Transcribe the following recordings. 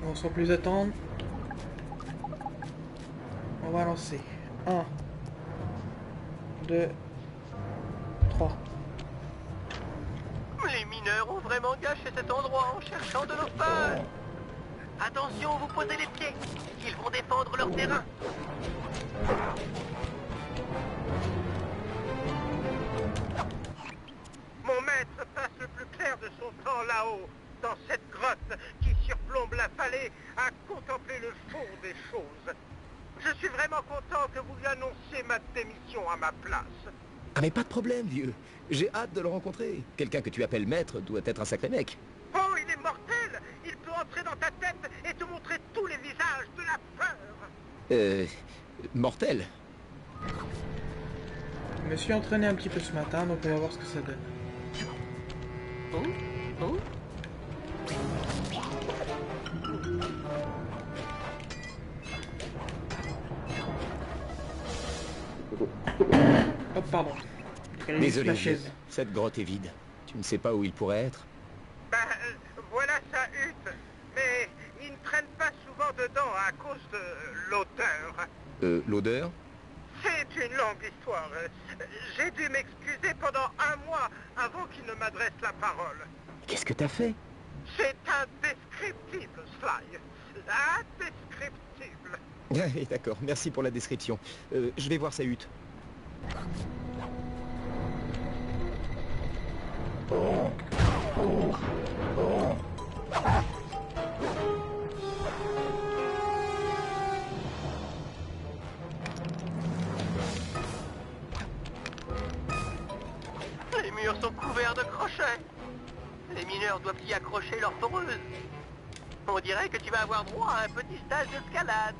On sans plus attendre. On va lancer. 1, 2, 3. Les mineurs ont vraiment gâché cet endroit en cherchant de l'eau fun. Attention, vous posez les pieds. Ils vont défendre leur terrain. Mon maître passe le plus clair de son temps là-haut, dans cette grotte qui surplombe la vallée, à contempler le fond des choses. Je suis vraiment content que vous lui annonciez ma démission à ma place. Ah mais pas de problème, vieux. J'ai hâte de le rencontrer. Quelqu'un que tu appelles maître doit être un sacré mec. Oh, il est mortel! Il peut entrer dans ta tête et te montrer tous les visages de la peur! Mortel. Je me suis entraîné un petit peu ce matin, donc on va voir ce que ça donne. Hop, pardon. Désolé, La vieux. chaise. Cette grotte est vide. Tu ne sais pas où il pourrait être? Bah, voilà sa hutte. Mais il ne traîne pas souvent dedans à cause de l'odeur. L'odeur? C'est une longue histoire. J'ai dû m'excuser pendant un mois avant qu'il ne m'adresse la parole. Qu'est-ce que t'as fait? C'est indescriptible, Sly. Indescriptible. Ah, d'accord, merci pour la description. Je vais voir sa hutte. Les murs sont couverts de crochets. Les mineurs doivent y accrocher leur foreuse. On dirait que tu vas avoir droit à un petit stage d'escalade.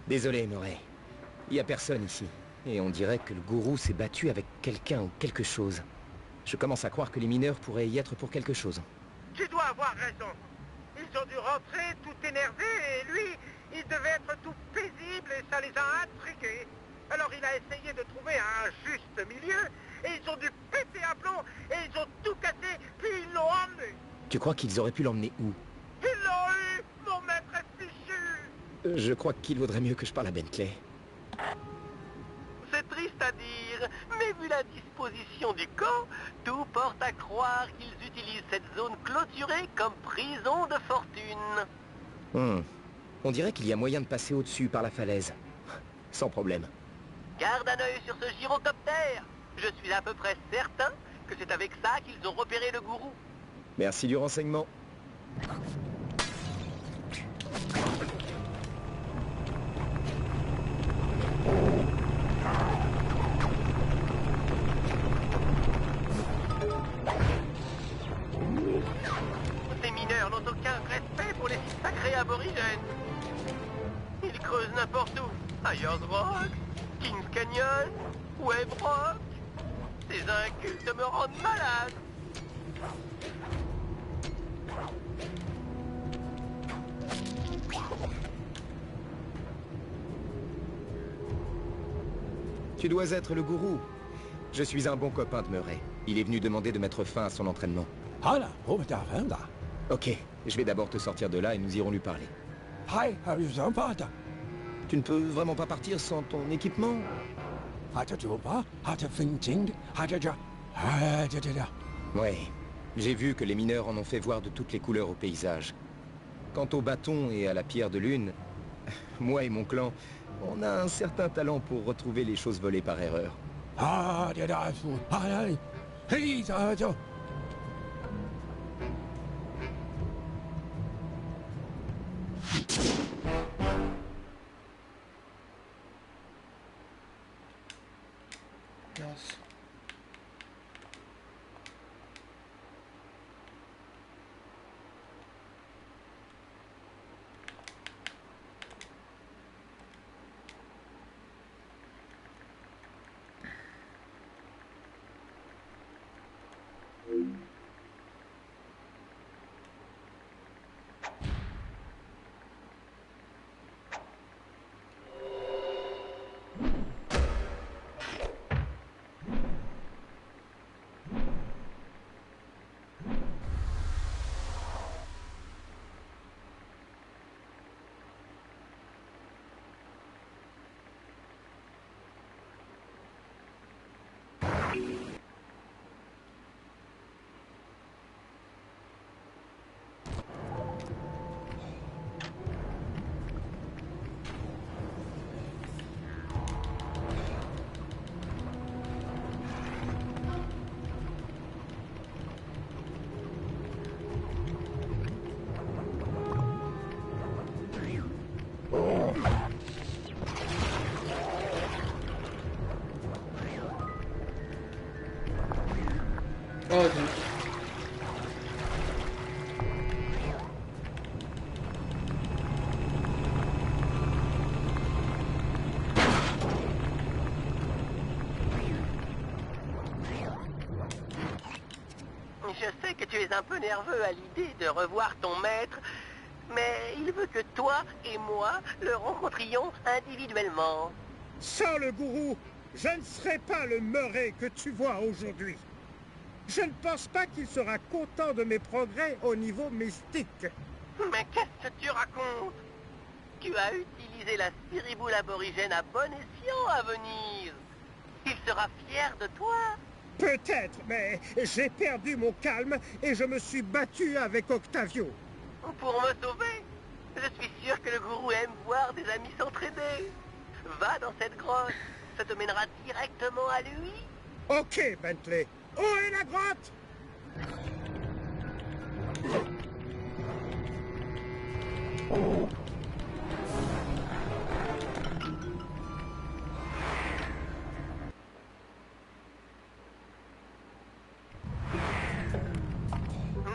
Désolé, Murray. Il n'y a personne ici. Et on dirait que le gourou s'est battu avec quelqu'un ou quelque chose. Je commence à croire que les mineurs pourraient y être pour quelque chose. Tu dois avoir raison. Ils ont dû rentrer tout énervés et lui, il devait être tout paisible et ça les a intrigués. Alors il a essayé de trouver un juste milieu et ils ont dû péter à plomb et ils ont tout cassé puis ils l'ont emmené. Tu crois qu'ils auraient pu l'emmener où? Ils l'ont eu, mon maître est fichu. Je crois qu'il vaudrait mieux que je parle à Bentley. C'est triste à dire, mais vu la disposition du camp, tout porte à croire qu'ils utilisent cette zone clôturée comme prison de fortune. On dirait qu'il y a moyen de passer au-dessus par la falaise. Sans problème. Garde un œil sur ce gyrocoptère. Je suis à peu près certain que c'est avec ça qu'ils ont repéré le gourou. Merci du renseignement. Ces mineurs n'ont aucun respect pour les sites sacrés aborigènes. Ils creusent n'importe où. Ayers Rock, Kings Canyon, Webb Rock. Ces incultes me rendent malade. Tu dois être le gourou. Je suis un bon copain de Murray. Il est venu demander de mettre fin à son entraînement. Ok, je vais d'abord te sortir de là et nous irons lui parler. Tu ne peux vraiment pas partir sans ton équipement? Ouais, j'ai vu que les mineurs en ont fait voir de toutes les couleurs au paysage. Quant au bâton et à la pierre de lune, moi et mon clan, on a un certain talent pour retrouver les choses volées par erreur. Mince. Oh, zut. Je sais que tu es un peu nerveux à l'idée de revoir ton maître, mais il veut que toi et moi le rencontrions individuellement. Sans le gourou, je ne serai pas le Murray que tu vois aujourd'hui. Je ne pense pas qu'il sera content de mes progrès au niveau mystique. Mais qu'est-ce que tu racontes? Tu as utilisé la spiriboule aborigène à bon escient à Venise. Il sera fier de toi. Peut-être, mais j'ai perdu mon calme et je me suis battu avec Octavio. Pour me sauver, je suis sûr que le gourou aime voir des amis s'entraider. Va dans cette grotte, ça te mènera directement à lui. Ok, Bentley. Où est la grotte?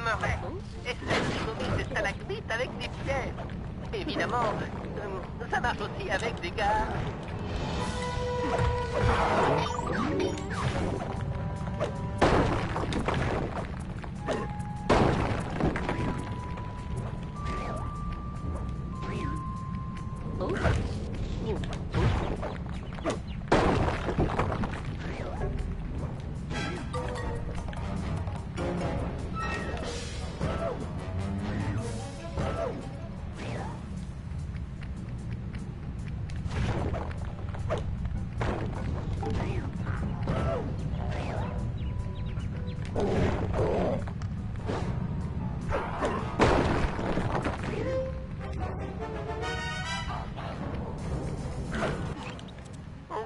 Murray, essaie de sauver ces stalagmites avec des pièces. Évidemment, ça marche aussi avec des gars.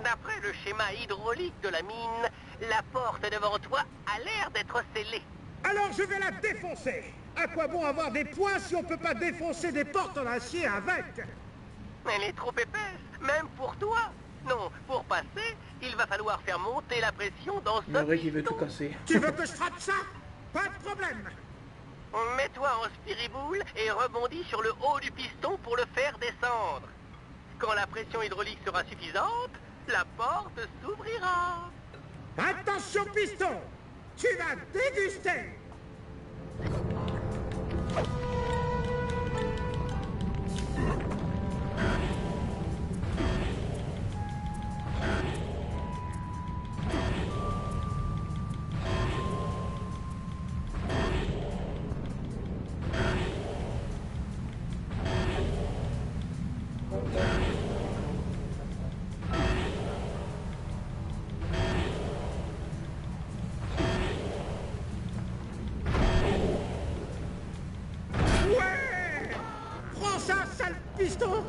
D'après le schéma hydraulique de la mine, la porte devant toi a l'air d'être scellée. Alors je vais la défoncer. À quoi bon avoir des poings si on peut pas défoncer des portes en acier avec? Elle est trop épaisse, même pour toi. Non, pour passer, il va falloir faire monter la pression dans ce Murray qui veut piston. tout casser. Tu veux que je frappe ça? Pas de problème. Mets-toi en spiriboule et rebondis sur le haut du piston pour le faire descendre. Quand la pression hydraulique sera suffisante, la porte s'ouvrira. Attention piston, tu vas déguster. Ouais! Prends ça, sale piston!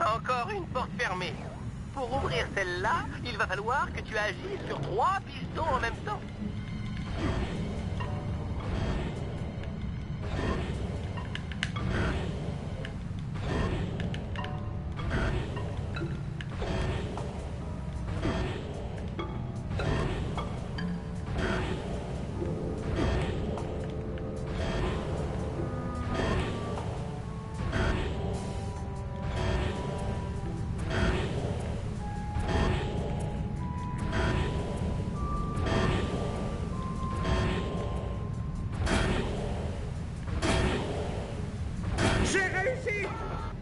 Encore une porte fermée. Pour ouvrir celle-là, il va falloir que tu agisses sur 3 pistons en même temps. J'ai réussi!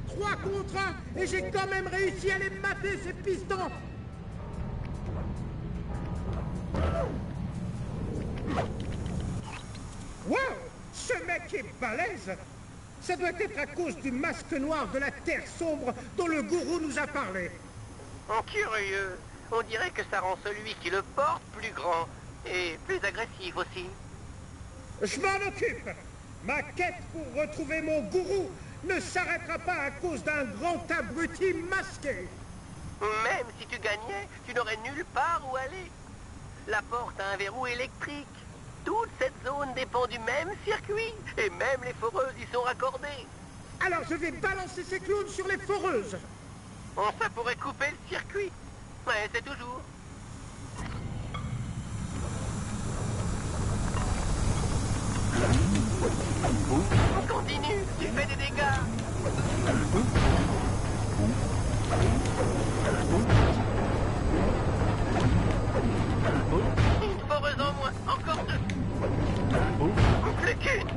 3 contre 1 et j'ai quand même réussi à les mater, ces pistons! Wow! Ce mec est balèze! Ça doit être à cause du masque noir de la terre sombre dont le gourou nous a parlé. Oh, curieux. On dirait que ça rend celui qui le porte plus grand. Et plus agressif aussi. Je m'en occupe. Ma quête pour retrouver mon gourou ne s'arrêtera pas à cause d'un grand abruti masqué. Même si tu gagnais, tu n'aurais nulle part où aller. La porte a un verrou électrique. Toute cette zone dépend du même circuit. Et même les foreuses y sont raccordées. Alors je vais balancer ces clowns sur les foreuses. Ça pourrait couper le circuit. Ouais, c'est toujours. Continue, tu fais des dégâts. Une foreuse en moins, encore deux. Plus qu'une.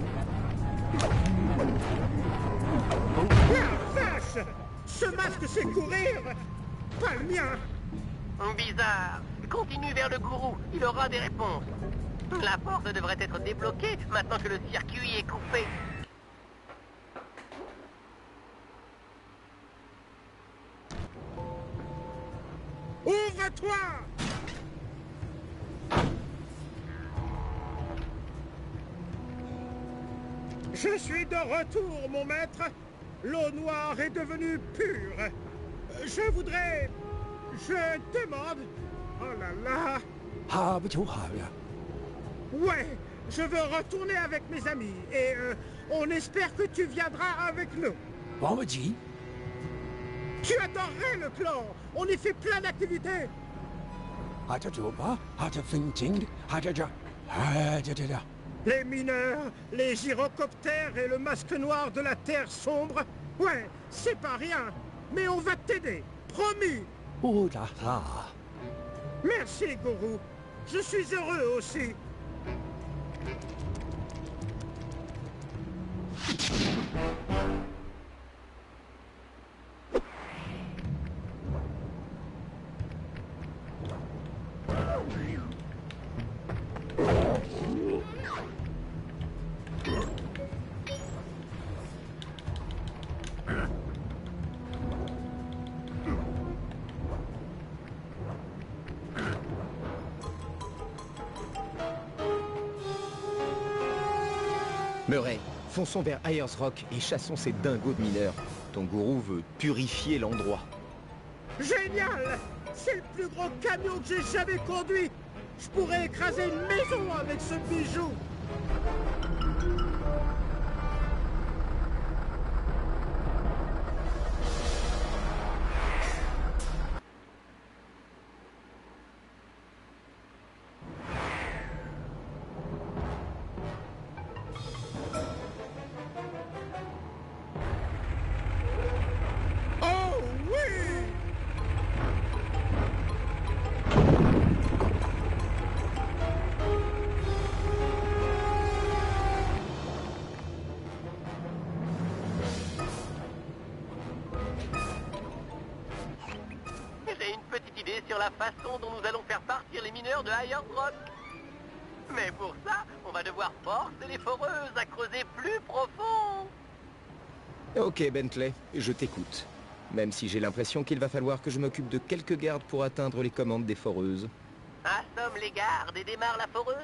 La vache! Ce masque sait courir. Pas le mien. Bizarre. Continue vers le gourou, il aura des réponses. La porte devrait être débloquée maintenant que le circuit est coupé. Ouvre-toi! Je suis de retour, mon maître. L'eau noire est devenue pure. Je voudrais... Je demande... Oh là là... Ouais, je veux retourner avec mes amis. Et on espère que tu viendras avec nous. Tu adorerais le clan. On y fait plein d'activités. Les mineurs, les gyrocoptères et le masque noir de la Terre sombre. Ouais, c'est pas rien. Mais on va t'aider. Promis. Merci, Gourou. Je suis heureux aussi. Murray, fonçons vers Ayers Rock et chassons ces dingos de mineurs. Ton gourou veut purifier l'endroit. Génial! C'est le plus gros camion que j'ai jamais conduit. Je pourrais écraser une maison avec ce bijou. Oh oui! J'ai une petite idée sur la façon dont nous allons faire partir les mineurs de Ayers Rock. Mais pour ça, on va devoir forcer les foreuses à creuser plus profond. Ok, Bentley, je t'écoute. Même si j'ai l'impression qu'il va falloir que je m'occupe de quelques gardes pour atteindre les commandes des foreuses. Assomme les gardes et démarre la foreuse.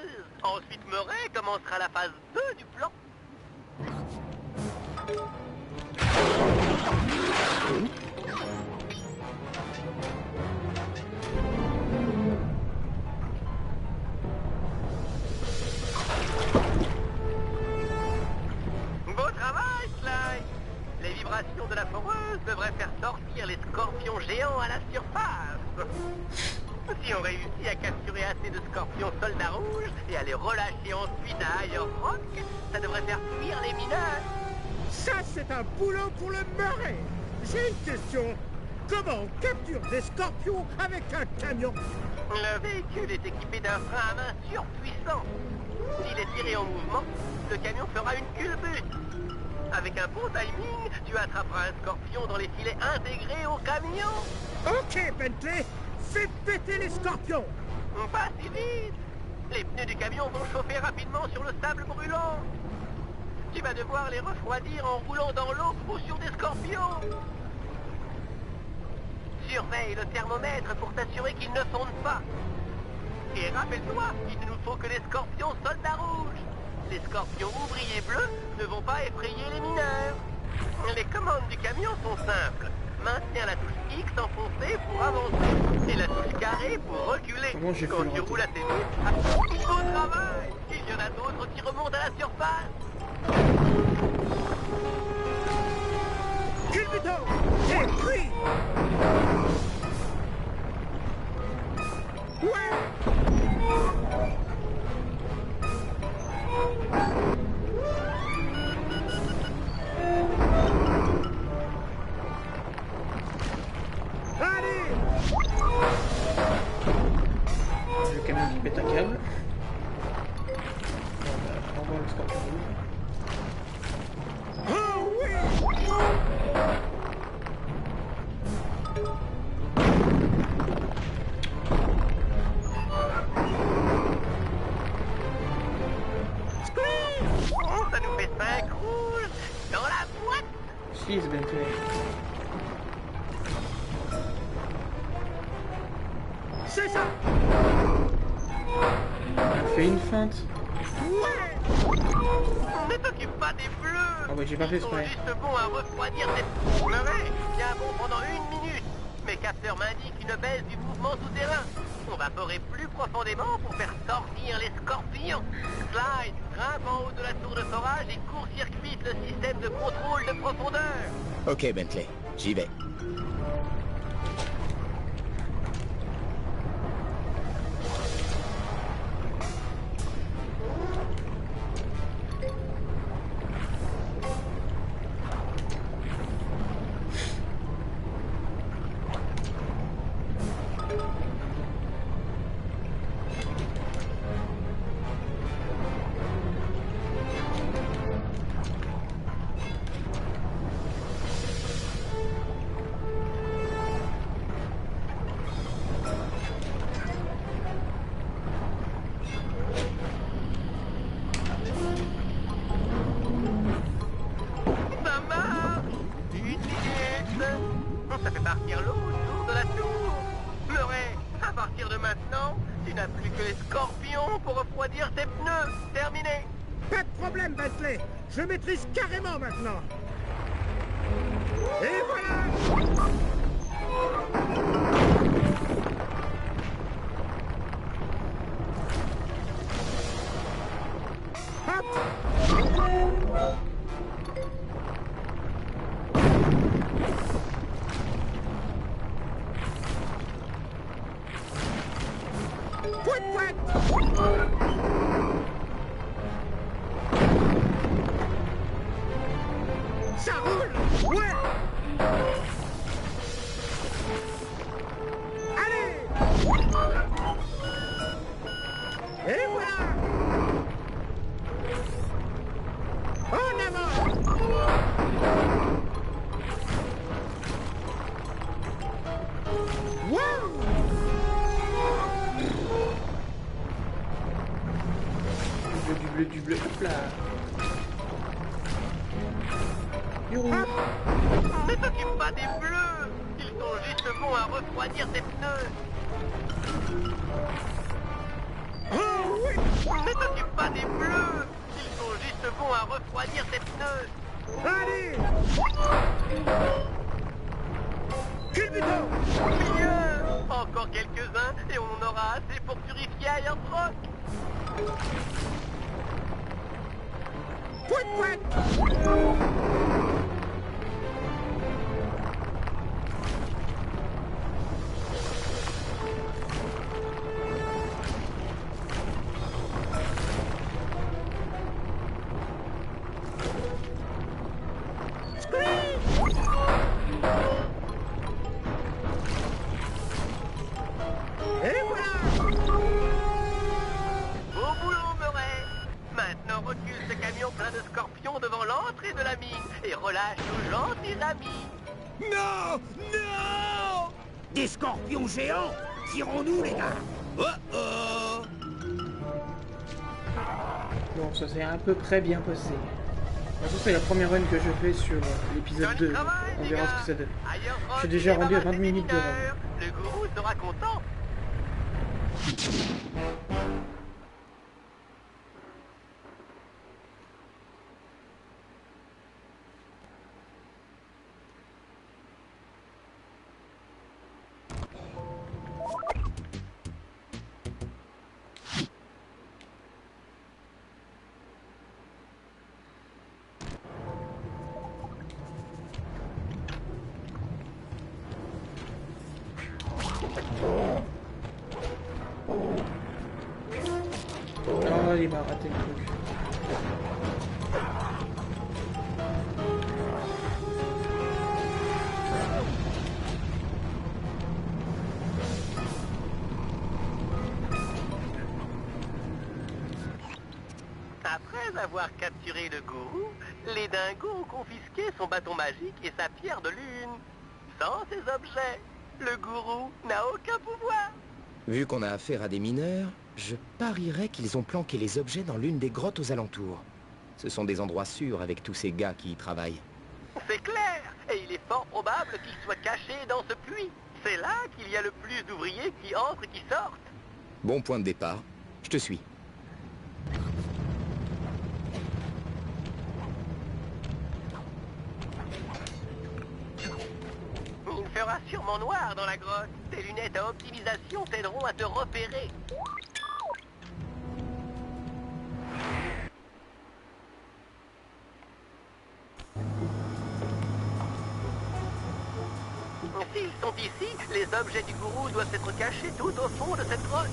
Ensuite, Murray commencera la phase 2 du plan. Beau travail, Sly. Les vibrations de la foreuse devraient faire sortir les scorpions géants à la surface. Si on réussit à capturer assez de scorpions soldats rouges et à les relâcher ensuite à Ayers Rock, ça devrait faire fuir les mineurs. Ça, c'est un boulot pour le Murray. J'ai une question. Comment on capture des scorpions avec un camion? Le véhicule est équipé d'un frein à main surpuissant. S'il est tiré en mouvement, le camion fera une culbute. Avec un bon timing, tu attraperas un scorpion dans les filets intégrés au camion. Ok, Bentley. Fais péter les scorpions. Pas si vite. Les pneus du camion vont chauffer rapidement sur le sable brûlant. Tu vas devoir les refroidir en roulant dans l'eau ou sur des scorpions. Surveille le thermomètre pour t'assurer qu'il ne fonde pas. Et rappelle-toi, il ne nous faut que les scorpions soldats rouges. Les scorpions ouvriers bleus ne vont pas effrayer les mineurs. Les commandes du camion sont simples. Maintiens la touche X enfoncée pour avancer et la touche carré pour reculer. Comment j'ai Quand pu tu le rater? roules assez vite, beau travail. Il y en a d'autres qui remontent à la surface. Culbuto! Et puis... Ouais! Allez! Le camion qui pète un câble. Bon, bah, on voit le scorpion rouge. Oh oui! Oh, ça nous fait 5 rouges dans la boîte. 6 Bentley. C'est ça! On fait une feinte. Ouais! Ne t'occupe pas des bleus. Ah ouais, j'ai pas fait Ils sont exprès. juste bons à refroidir tes... Murray, tiens bon pendant 1 minute. Mes capteurs m'indiquent une baisse du mouvement souterrain. On vaporait plus profondément pour faire sortir les scorpions. Slide, grimpe en haut de la tour de forage et court-circuite le système de contrôle de profondeur. Ok, Bentley, j'y vais. Ça marche. Une minute. Ça fait partir l'eau autour de la tour. Murray, à partir de maintenant, tu n'as plus que les scorpions pour refroidir tes pneus. Terminé. Pas de problème, Bentley! Je maîtrise carrément maintenant! Et voilà! Hop! Pouet, pouet! Ça roule! Ouais! Allez! Et voilà! En avant! Wow! Du bleu, hop là. Du rouge. Ne t'occupe pas des bleus. Ils sont juste bons à refroidir tes pneus. Oh oui! Ne t'occupe pas des bleus. Ils sont juste bons à refroidir tes pneus. Allez! Culbuto! Mieux. Encore quelques-uns et on en aura assez pour purifier Iron Rock. Pouet, pouet! Et voilà! Beau boulot, Murray. Maintenant recule ce camion plein de scorpions devant l'entrée de la mine et relâche nos gentils amis. Non! Non! Des scorpions géants? Tirons-nous, les gars! Oh oh! Bon, ça s'est à peu près bien passé. De toute façon, c'est la première run que je fais sur l'épisode 2. On verra ce que ça donne. Je suis déjà rendu à 20 minutes de run. Le gourou sera content. Oh, il m'a raté le truc. Après avoir capturé le gourou, les dingos ont confisqué son bâton magique et sa pierre de lune. Sans ces objets, le gourou n'a aucun pouvoir. Vu qu'on a affaire à des mineurs, je parierais qu'ils ont planqué les objets dans l'une des grottes aux alentours. Ce sont des endroits sûrs avec tous ces gars qui y travaillent. C'est clair, et il est fort probable qu'il soit caché dans ce puits. C'est là qu'il y a le plus d'ouvriers qui entrent et qui sortent. Bon point de départ. Je te suis. Il fera sûrement noir dans la grotte. Tes lunettes à optimisation t'aideront à te repérer. S'ils sont ici, les objets du gourou doivent être cachés tout au fond de cette grotte.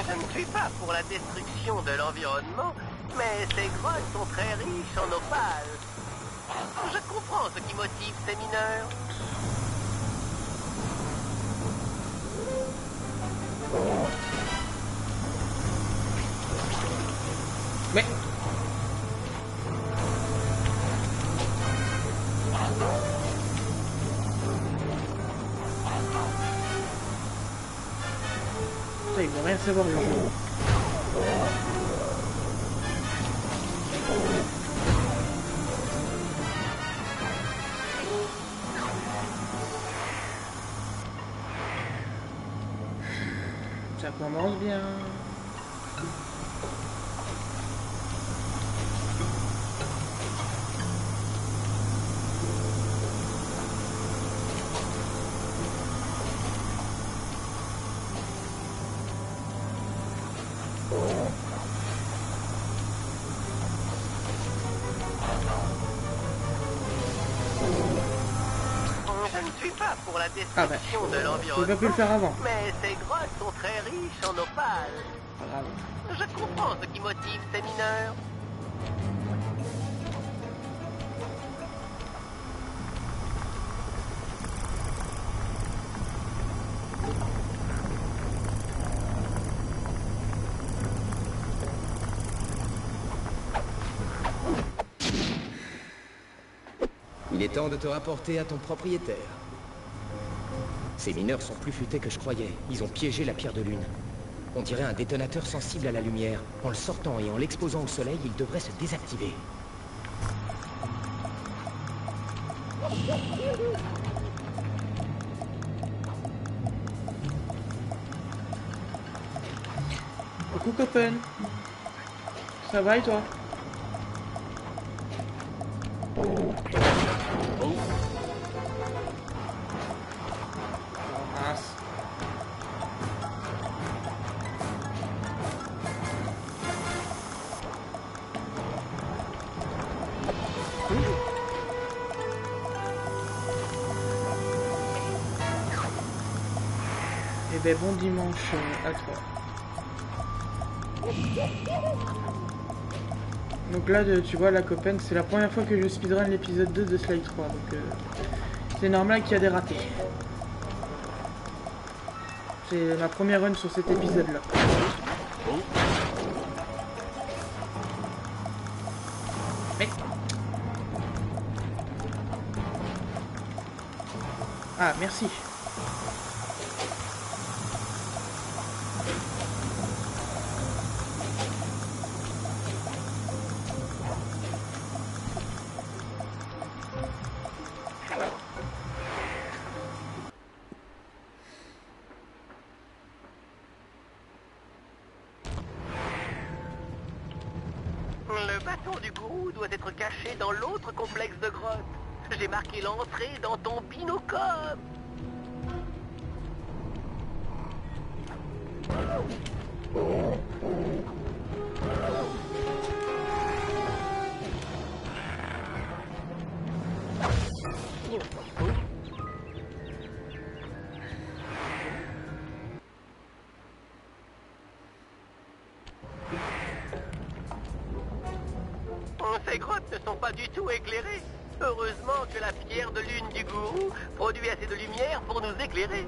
Je ne suis pas pour la destruction de l'environnement, mais ces grottes sont très riches en opale. Je comprends ce qui motive ces mineurs. Mais... Putain, il veut rien savoir, le jeu. Ça commence bien. Je ne suis pas pour la Ah bah, destruction de je l'environnement, pas pu le faire avant. mais ces grottes sont très riches en opale. Pas grave. Je comprends ce qui motive ces mineurs. Il est temps de te rapporter à ton propriétaire. Ces mineurs sont plus futés que je croyais. Ils ont piégé la pierre de lune. On dirait un détonateur sensible à la lumière. En le sortant et en l'exposant au soleil, il devrait se désactiver. Coucou copain. Ça va et toi? Oh, mince. Eh ben bon dimanche à toi. Donc là, tu vois, la copaine, c'est la première fois que je speedrun l'épisode 2 de Slide 3, donc c'est normal qu'il y a des ratés. C'est ma première run sur cet épisode-là. Mais... Ah, merci. Le bâton du gourou doit être caché dans l'autre complexe de grottes. J'ai marqué l'entrée dans ton binocop. Ces grottes ne sont pas du tout éclairées. Heureusement que la pierre de lune du gourou produit assez de lumière pour nous éclairer.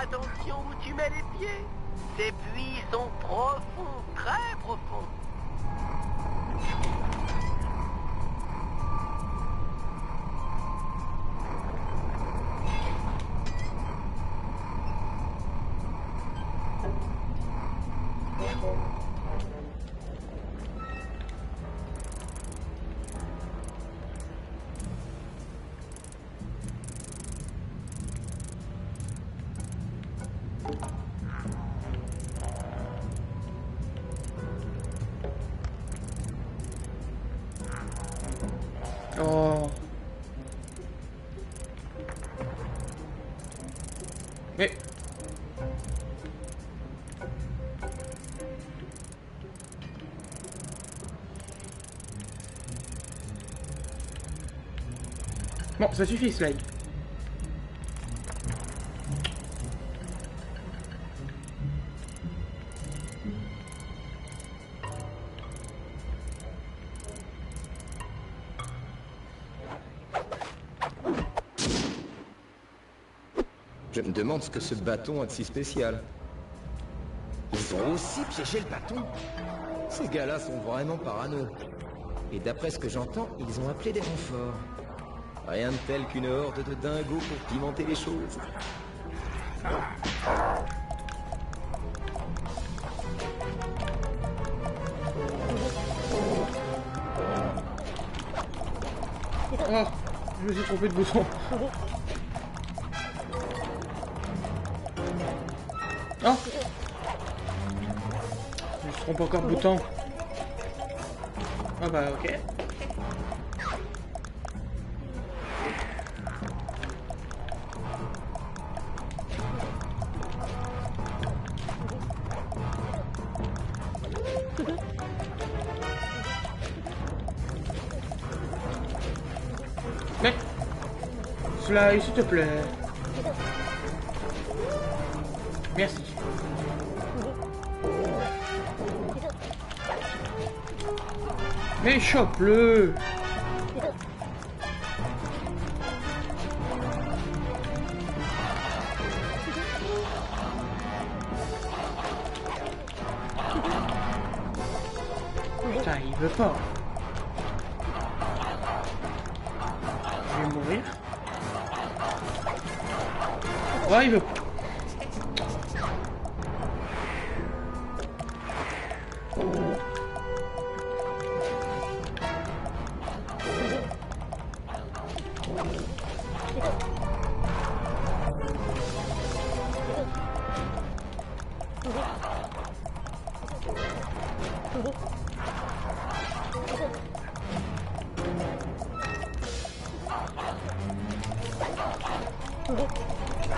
Attention où tu mets les pieds. Ces puits sont profonds, très profonds. Oh. Mais... Bon, ça suffit, Slide. Je me demande ce que ce bâton a de si spécial. Ils ont aussi piégé le bâton. Ces gars-là sont vraiment parano. Et d'après ce que j'entends, ils ont appelé des renforts. Rien de tel qu'une horde de dingos pour pimenter les choses. Oh, je me suis trompé de bouton. Oh, je me trompe encore de bouton. Ah bah ok. Mais cela, s'il te plaît. Merci. Mais chope-le. Putain, il veut pas. Je vais mourir. Ouais, il veut pas.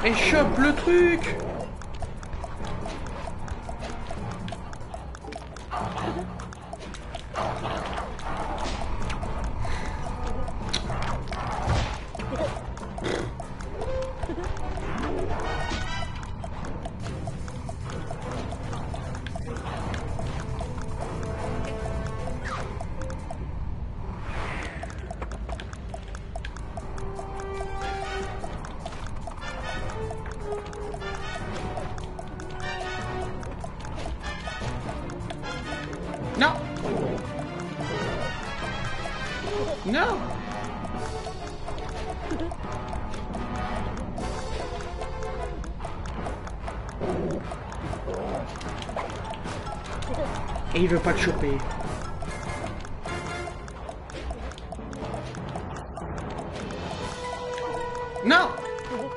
Mais chope le truc. Non. Et il veut pas te choper. Non!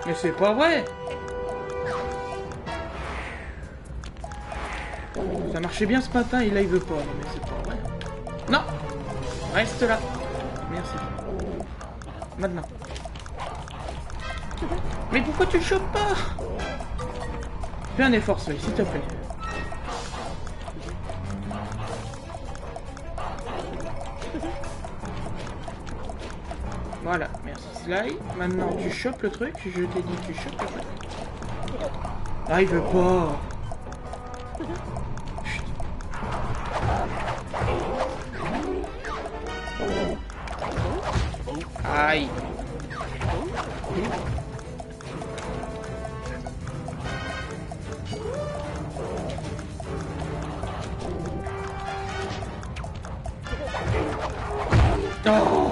Mais c'est pas vrai! Ça marchait bien ce matin et là il veut pas. Mais c'est pas vrai. Non! Reste là. Merci. Maintenant. Mais pourquoi tu le chopes pas? Fais un effort, Slay, s'il te plaît. Voilà, merci Sly. Maintenant tu chopes le truc, je t'ai dit tu chopes le truc. Ah il veut pas. Chut. Aïe. Oh.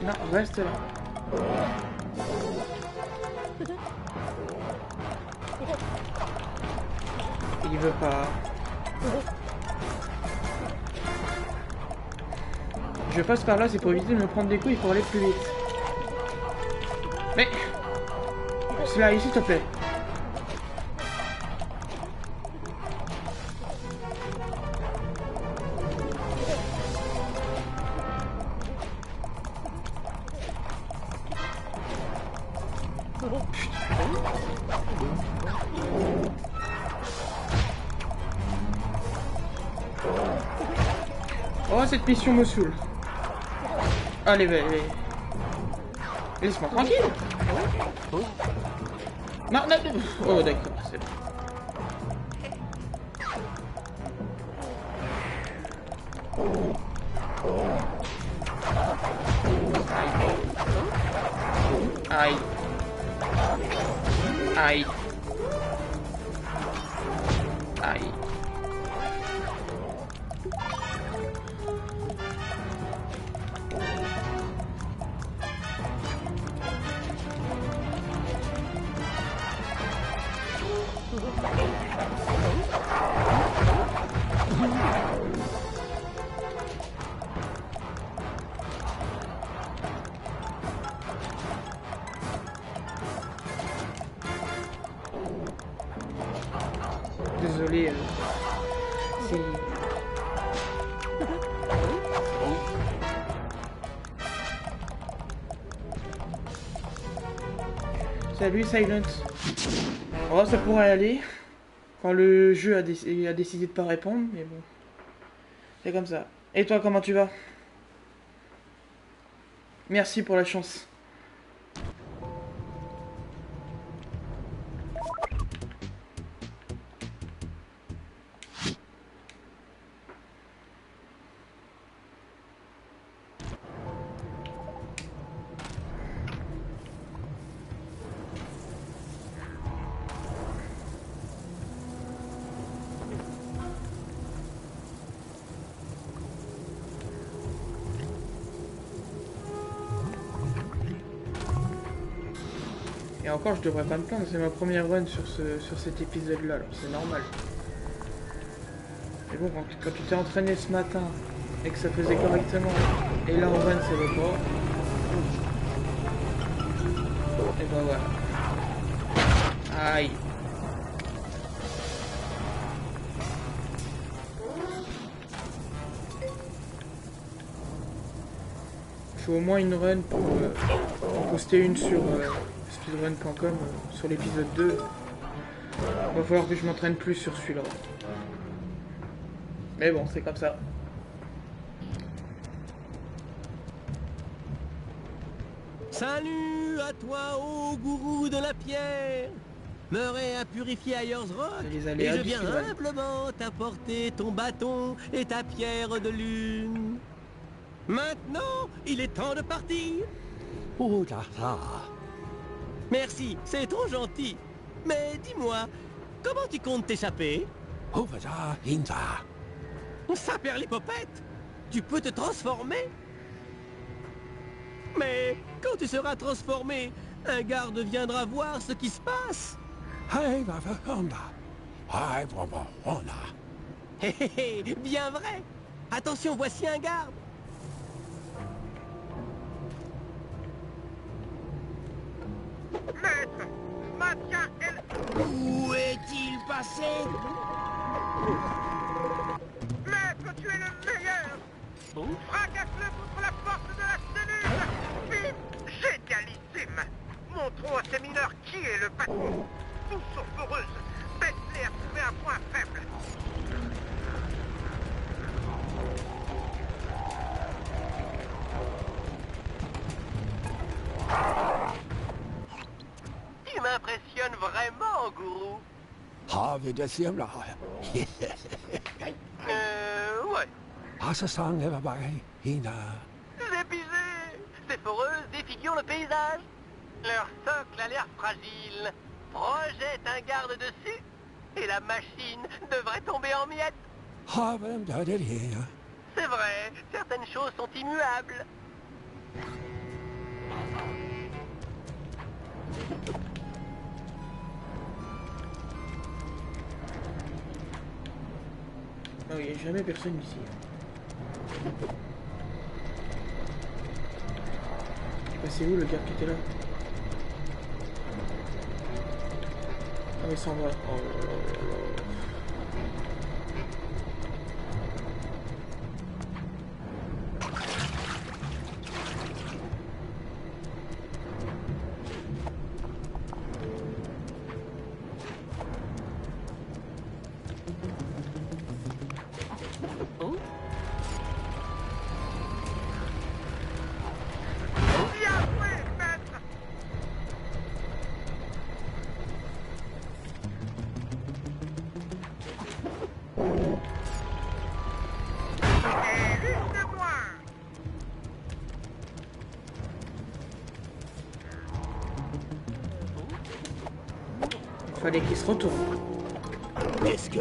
Non, reste là. Il veut pas. Je passe par là, c'est pour éviter de me prendre des coups, il faut aller plus vite. Mais... C'est là, s'il te plaît. Oh, cette mission me saoule. Allez, allez. Laisse-moi tranquille. Non, non, non. Oh, d'accord, c'est bon. Aïe. Aïe. Aïe. Désolé, c'est... Salut Silent. Oh, ça pourrait aller. Quand le jeu a décidé de pas répondre, mais bon. C'est comme ça. Et toi, comment tu vas? Merci pour la chance. Et encore, je devrais pas me plaindre, c'est ma première run sur cet épisode-là, alors c'est normal. Mais bon, quand tu t'es entraîné ce matin et que ça faisait correctement, et là en run ça veut pas, et ben voilà. Aïe. Il faut au moins une run pour en poster une sur speedrun.com sur l'épisode 2. Il va falloir que je m'entraîne plus sur celui-là. Mais bon, c'est comme ça. Salut à toi, ô gourou de la pierre. Murray a purifié Ayers Rock Les et aléas je du viens speedrun. humblement t'apporter ton bâton et ta pierre de lune. Maintenant, il est temps de partir. Oh là là. Merci, c'est trop gentil. Mais dis-moi, comment tu comptes t'échapper? Saperlipopette, tu peux te transformer? Mais quand tu seras transformé, un garde viendra voir ce qui se passe. Hé hé hé, bien vrai. Attention, voici un garde. Maître, maintiens elle... Où est-il passé? Maître, tu es le meilleur. Fracasse-le contre la porte de la cellule. Vite, génialissime. Montrons à ces mineurs qui est le patron. Tous sont fourreuses. Bête-les à trouver un point faible. Tu m'impressionnes vraiment, gourou. Ouais. Épuisé. Ces foreuses défigurent le paysage. Leur socle a l'air fragile. Projette un garde dessus et la machine devrait tomber en miettes. C'est vrai, certaines choses sont immuables. Non, il n'y a jamais personne ici. C'est où le gars qui était là? Ah mais il s'en va. Oh là là là là. Fallait qu'il se retourne. Est-ce que...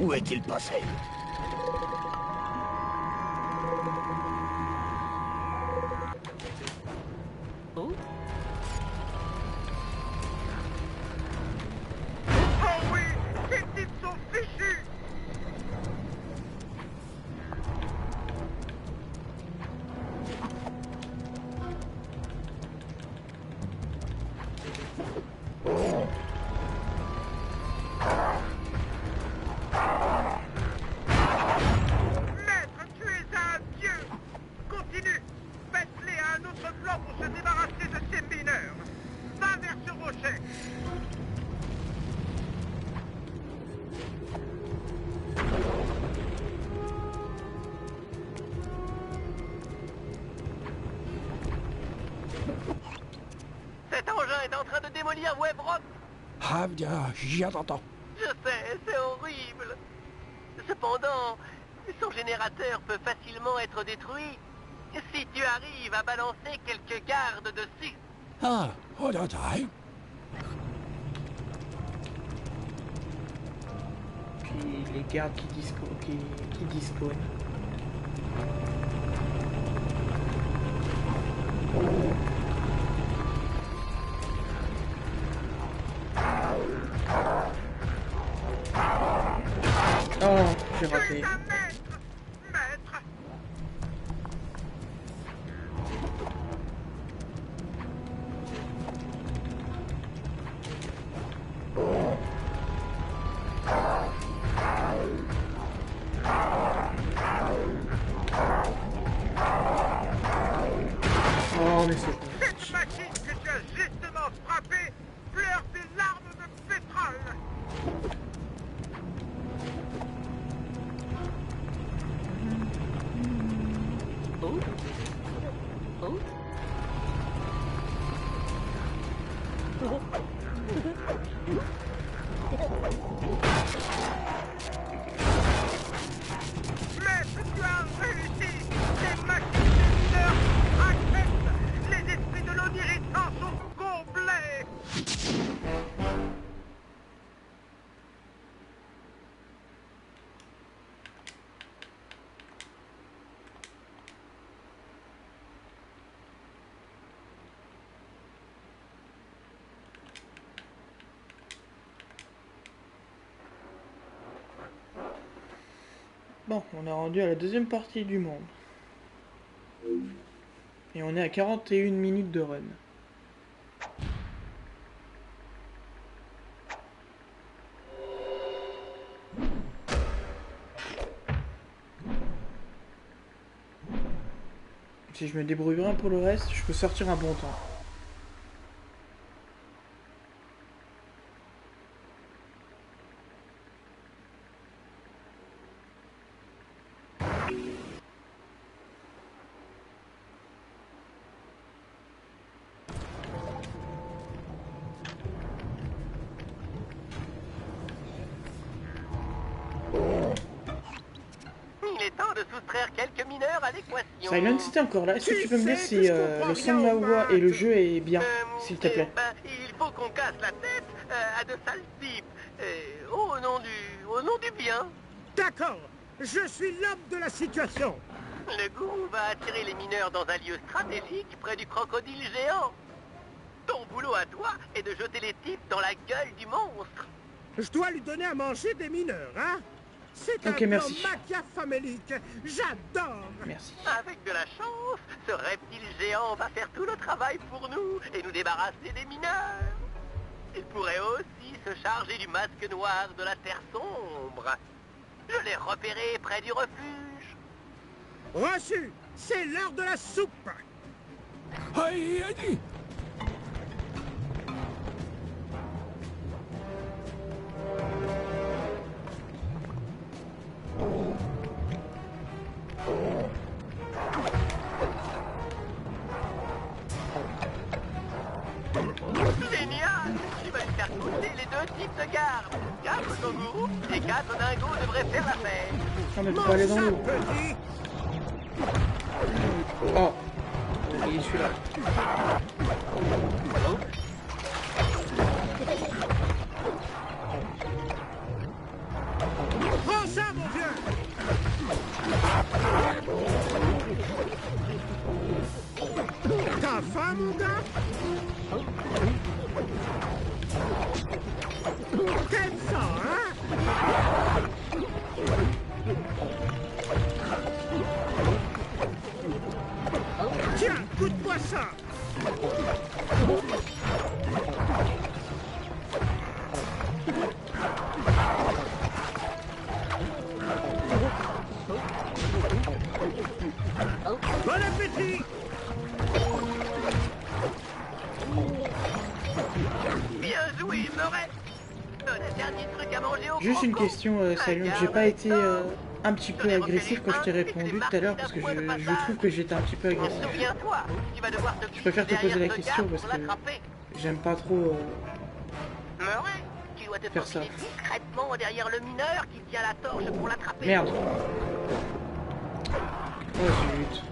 Où est-il passé? Oh oui, ces types sont fichus. Maître, tu es un dieu. Continue. Faites-les à un autre plan pour se débarrasser de ces mineurs. Va vers ce rocher. Cet engin est en train de démolir Webrock. Je sais, c'est horrible. Cependant, son générateur peut facilement être détruit si tu arrives à balancer quelques gardes dessus. Puis les gardes qui dispawnent. Oh, j'ai Tu raté. es un maître. Maître. Oh, mais c'est bon. Cette machine que tu as justement frappée pleure des larmes de pétrole. Maître, tu as Bon, on est rendu à la deuxième partie du monde. Et on est à 41 minutes de run. Si je me débrouille bien pour le reste, je peux sortir un bon temps. Il est temps de soustraire quelques mineurs à l'équation. Silent, si t'es encore là, est-ce que tu peux me dire si le son de ma voix et le jeu est bien, s'il te plaît? Il faut qu'on casse la tête à de sales types. Au nom du bien. D'accord, je suis l'homme de la situation. Le gourou va attirer les mineurs dans un lieu stratégique près du crocodile géant. Ton boulot à toi est de jeter les types dans la gueule du monstre. Je dois lui donner à manger des mineurs, hein? C'est Ok, un plan merci. machiavélique. J'adore. Merci. Avec de la chance, ce reptile géant va faire tout le travail pour nous et nous débarrasser des mineurs. Il pourrait aussi se charger du masque noir de la Terre sombre. Je l'ai repéré près du refuge. Reçu. C'est l'heure de la soupe. Aïe, aïe. Génial! Tu vas lui faire goûter les deux types de garde. 4 kangourous et 4 dingos devraient faire la fête. Non, mais faut pas aller dans Mange ça, l'eau. petit. Oh. Il est celui-là. Prends ça, mon vieux. T'as faim, mon gars? T'aimes ça, hein? Tiens, goûte-moi ça. Bon appétit. Bien joué, Murray. Donne un dernier truc à manger au Juste une croco. question, Silent. J'ai pas été un petit peu agressif quand je t'ai répondu tout à l'heure parce que je trouve que j'étais un petit peu agressif. Souviens-toi, tu vas devoir te Je préfère te poser la derrière ce question gars parce pour que l'attraper. j'aime pas trop. Murray, tu dois te Faire ça. faufiler discrètement derrière le mineur qui tient la torche pour l'attraper. Merde. Oh zut.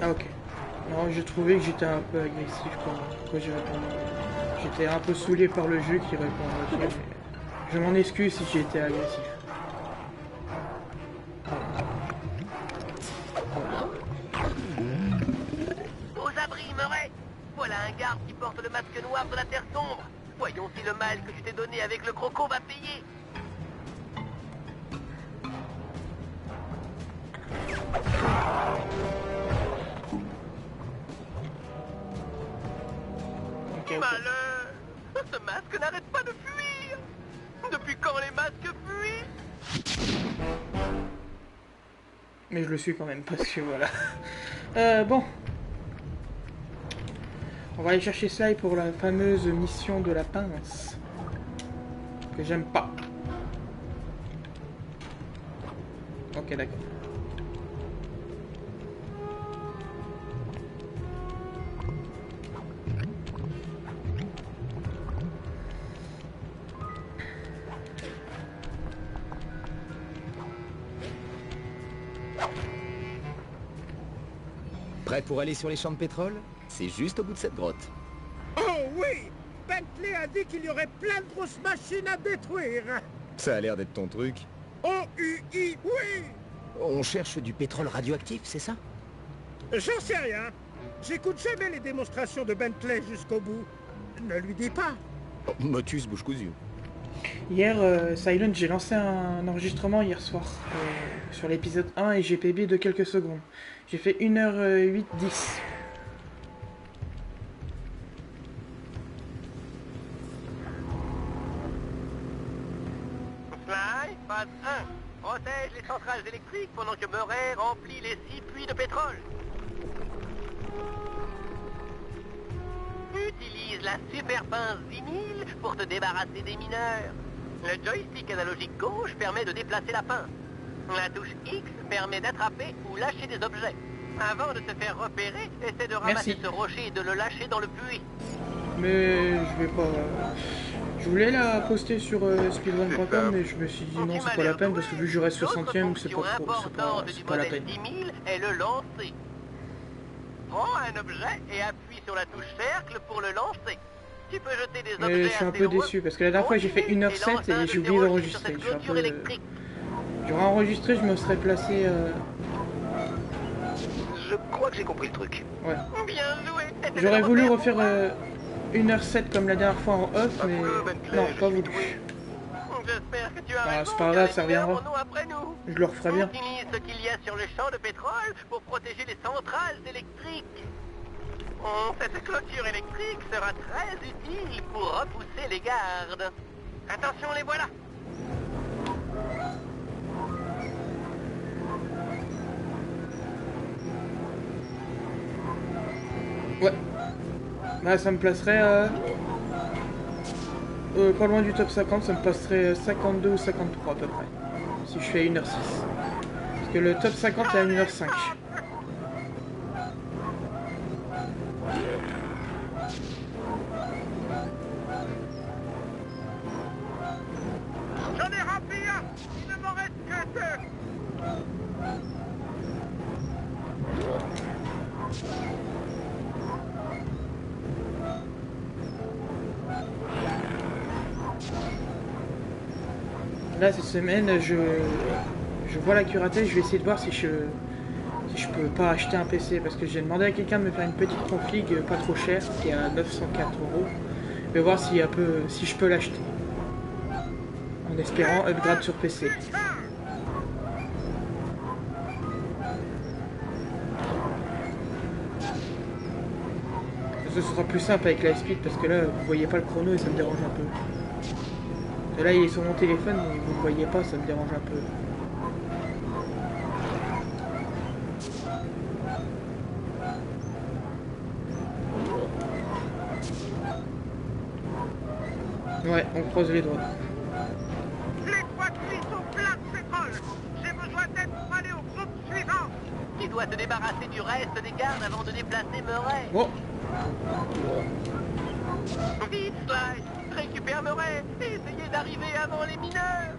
Ah ok. Non, j'ai trouvé que j'étais un peu agressif quand j'ai répondu. J'étais un peu saoulé par le jeu qui répond à moitié, mais je m'en excuse si j'ai été agressif. Aux abris, Murray. Voilà un garde qui porte le masque noir de la Terre sombre. Voyons si le mal que tu t'es donné avec le croco va payer. Ok, ok. Malheur! Ce masque n'arrête pas de fuir! Depuis quand les masques fuient? Mais je le suis quand même parce que voilà. Bon. On va aller chercher Sly pour la fameuse mission de la pince. Que j'aime pas. Ok, d'accord. Prêt pour aller sur les champs de pétrole? C'est juste au bout de cette grotte. Bentley a dit qu'il y aurait plein de grosses machines à détruire. Ça a l'air d'être ton truc. OUI, oui. On cherche du pétrole radioactif, c'est ça? J'en sais rien. J'écoute jamais les démonstrations de Bentley jusqu'au bout. Ne lui dis pas. Oh, Motus bouche cousue. Hier, Silent, j'ai lancé un enregistrement hier soir sur l'épisode 1 et j'ai PB de quelques secondes. J'ai fait 1h08-10. Sly, phase 1. Protège les centrales électriques pendant que Murray remplit les 6 puits de pétrole. Utilise la super pince vinyle pour te débarrasser des mineurs. Le joystick analogique gauche permet de déplacer la pince. La touche X permet d'attraper ou lâcher des objets. Avant de te faire repérer, essaie de ramasser ce rocher et de le lâcher dans le puits. Mais je vais pas... Je voulais la poster sur speedrun.com mais je me suis dit non, c'est pas la peine parce que vu que je reste 60ème, c'est pas trop... C'est pas la peine. 10 000 est le lancer. Prends un objet et appuie sur la touche cercle pour le lancer. Tu peux jeter des objets. Mais je suis un peu déçu parce que la dernière fois j'ai fait 1h07 et j'ai oublié d'enregistrer. Je suis un peu... J'aurais enregistré, je me serais placé... Je crois que j'ai compris le truc. Ouais. Bien joué. J'aurais voulu refaire 1h07 comme la dernière fois en off, mais non, pas voulu. J'espère que tu as Ah, c'est pas grave, ça reviendra. après nous. Je le referai bien. Utilise ce qu'il y a sur le champ de pétrole pour protéger les centrales électriques. Cette clôture électrique sera très utile pour repousser les gardes. Attention, les voilà. Ouais. Bah ça me placerait pas loin du top 50, ça me passerait 52 ou 53 à peu près. Si je fais 1h06. Parce que le top 50 est à 1h05. J'en ai rempli un. Il ne m'en reste que 2. Là cette semaine je vois la curatelle, je vais essayer de voir si je peux pas acheter un PC parce que j'ai demandé à quelqu'un de me faire une petite config pas trop chère qui est à 904 €. Je vais voir si je peux l'acheter. En espérant upgrade sur PC. Ce sera plus simple avec la speed parce que là vous voyez pas le chrono et ça me dérange un peu. Et là il est sur mon téléphone mais vous ne voyez pas, ça me dérange un peu. Ouais, on croise les doigts. Les 3 puits sont pleins de pétrole. J'ai besoin d'aide pour aller au groupe suivant. Tu dois te débarrasser du reste des gardes avant de déplacer Murray. Oh. Vite, Sly. Récupère Murray et essayez d'arriver avant les mineurs.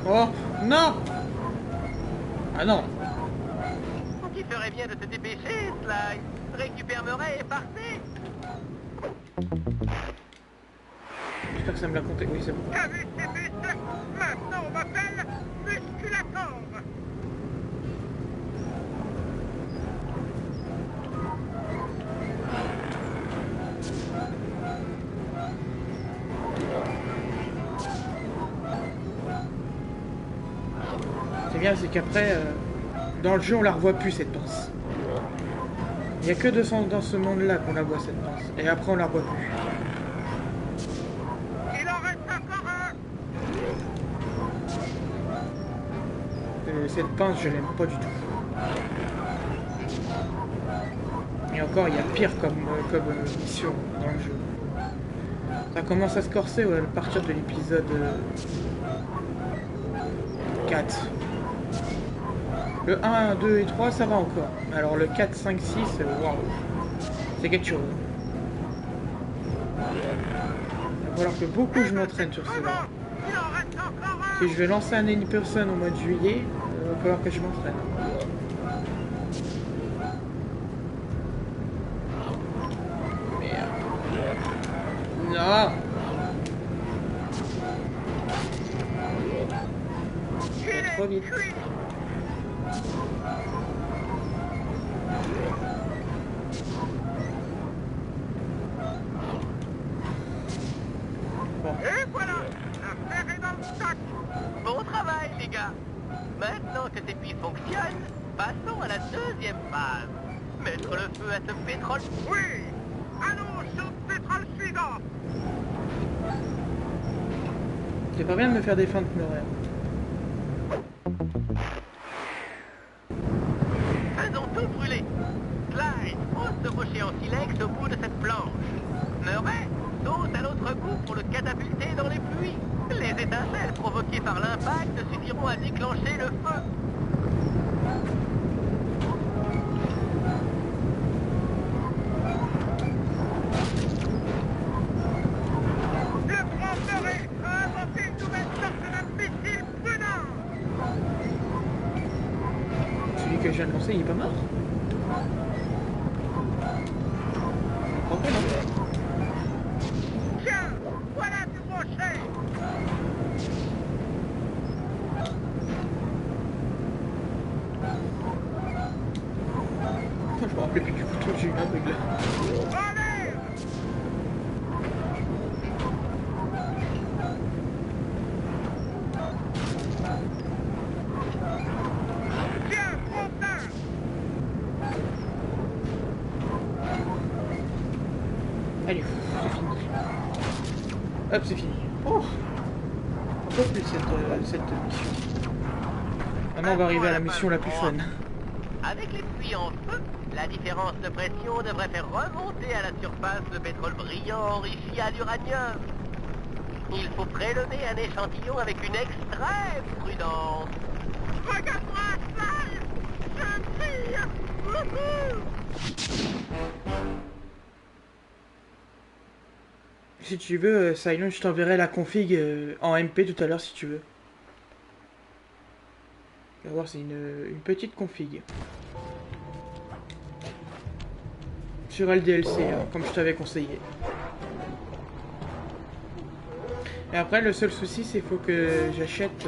Oh non. Ah non. Tu ferais bien de te dépêcher, Sly. Récupère Murray et partez. J'espère que ça me l'a compté. Oui, c'est bon. T'as vu ces muscles? Maintenant on m'appelle Musculator. C'est bien, c'est qu'après, dans le jeu, on la revoit plus cette pince. Il n'y a que dans ce monde-là qu'on la voit cette pince. Et après, on la revoit plus. Il en reste encore un. Cette pince, je l'aime pas du tout. Et encore, il y a pire comme mission dans le jeu. Ça commence à se corser ouais, à partir de l'épisode 4. Le 1, 2 et 3, ça va encore. Alors le 4, 5, 6, waouh. C'est quelque chose. Il va falloir que beaucoup je m'entraîne sur ce jeu. Il en reste encore un. Si je vais lancer un Any Person au mois de juillet, il va falloir que je m'entraîne. Merde. Non. Trop vite. Et voilà, l'affaire est dans le sac. Bon travail, les gars. Maintenant que tes puits fonctionnent, passons à la deuxième phase. Mettre le feu à ce pétrole. Oui, allons sur le pétrole suivant. C'est pas bien de me faire des feintes, Murray. Faisons tout brûler. Clyde, pose ce rocher en silex au bout de cette planche. Murray, saute à l'autre bout pour le catapulter dans les pluies. Les étincelles provoquées par l'impact suffiront à déclencher le feu. Le grand Murray a inventé une nouvelle sorte de missile brûlant. Celui que je viens de lancer, il est pas mort? Je crois pas, non. Tiens, voilà du rocher. Putain, je me rappelais plus du couteau, j'ai eu un bug là. En l'air. Tiens, Frontin. Allez, c'est fini. Hop, c'est fini. Oh, on peut plus cette mission. Maintenant, on va arriver à la mission la plus fun. Avec les puits en feu, la différence de pression devrait faire remonter à la surface le pétrole brillant enrichi à l'uranium. Il faut prélever un échantillon avec une extrême prudence. Regarde-moi, Slime. Je tire. Wouhou. Si tu veux, Silent, je t'enverrai la config en MP tout à l'heure si tu veux. Tu vas voir, c'est une petite config. Sur LDLC, hein, comme je t'avais conseillé. Et après, le seul souci, c'est qu'il faut que j'achète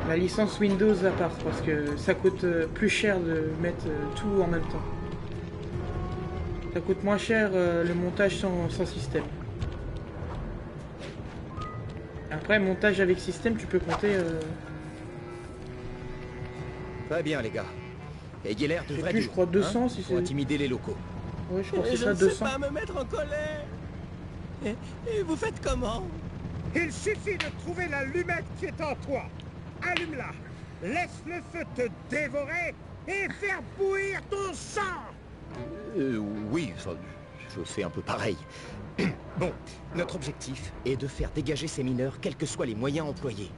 la licence Windows à part, parce que ça coûte plus cher de mettre tout en même temps. Ça coûte moins cher le montage sans système. Après, montage avec système, tu peux compter... Pas bien, les gars. Ayez l'air de vrai plus, dur, je crois, 200 hein, si pour c'est... intimider les locaux. Ouais, je crois que c'est Je ça, ne sais 200. pas me mettre en colère. Et vous faites comment? Il suffit de trouver l'allumette qui est en toi. Allume-la. Laisse le feu te dévorer et faire bouillir ton sang. Oui, ça, je fais un peu pareil. Bon, notre objectif est de faire dégager ces mineurs, quels que soient les moyens employés.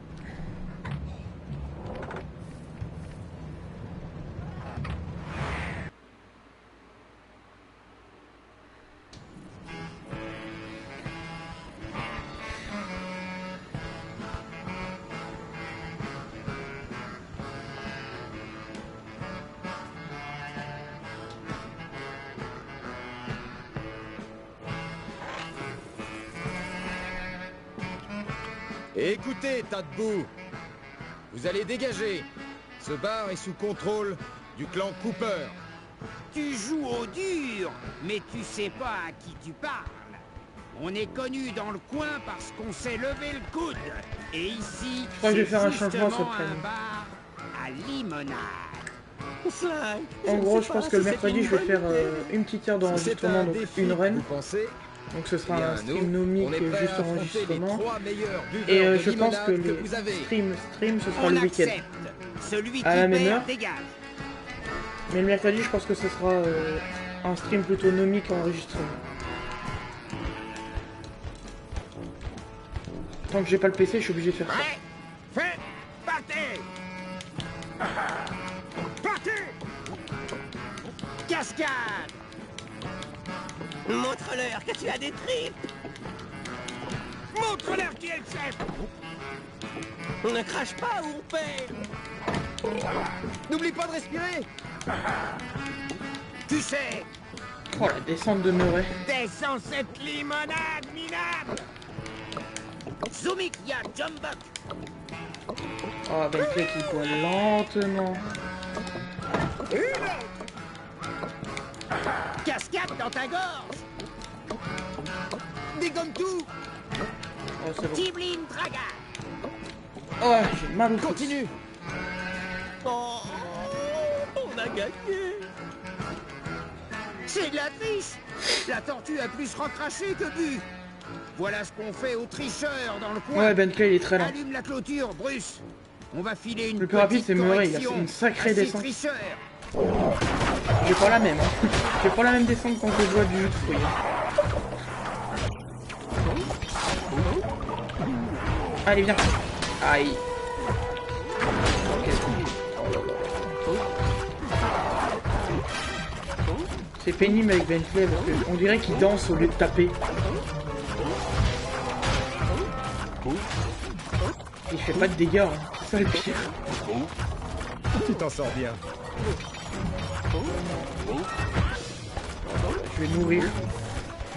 Écoutez, tas de boue, vous allez dégager. Ce bar est sous contrôle du clan Cooper. Tu joues au dur, mais tu sais pas à qui tu parles. On est connu dans le coin parce qu'on sait lever le coude. Et ici, crois que je vais c'est faire un changement justement ce prénom. un bar à limonade. En gros, je pense que le mercredi, je vais faire une petite heure d'enregistrement, donc une run. Vous pensez? Donc ce sera Eh bien, un stream nous, nomique on est prêts juste à affronter enregistrement. les 3 meilleurs buveurs Et de je pense que limonade les vous avez. stream ce sera On le week-end. accepte. Celui qui À la même perd heure. dégage. Mais le mercredi, je pense que ce sera un stream plutôt nomique enregistrement. Tant que j'ai pas le PC, je suis obligé de faire ça. Prêt? Fait? Partez! Partez! Cascade! Montre-leur que tu as des tripes. Montre-leur qui est le chef! On ne crache pas ou on perd. N'oublie pas de respirer. Tu sais, Oh, la descente de Murray. Descends cette limonade minable. Zoomik, ya Jumbok. Oh, Bentley qui boit lentement. Cascade dans ta gorge. Dégomme tout. Oh, c'est bon. Tiblin Draga. Oh, j'ai mal au foot. Continue. Oh, on a gagné. C'est de la triche. La tortue a plus recraché que bu. Voilà ce qu'on fait aux tricheurs dans le coin. Ouais, Bentley il est très lent. Allume la clôture, Bruce. On va filer une Le plus rapide, petite c'est Murray, il a fait correction une sacrée à ces descente. tricheurs. J'ai pas la même. Hein. J'ai pas la même descente quand je vois du jus de fruits. Allez, viens. Aïe. C'est pénible avec Bentley parce qu'on dirait qu'il danse au lieu de taper. Il fait pas de dégâts, hein. C'est ça le pire. Tu t'en sors bien. Je vais mourir.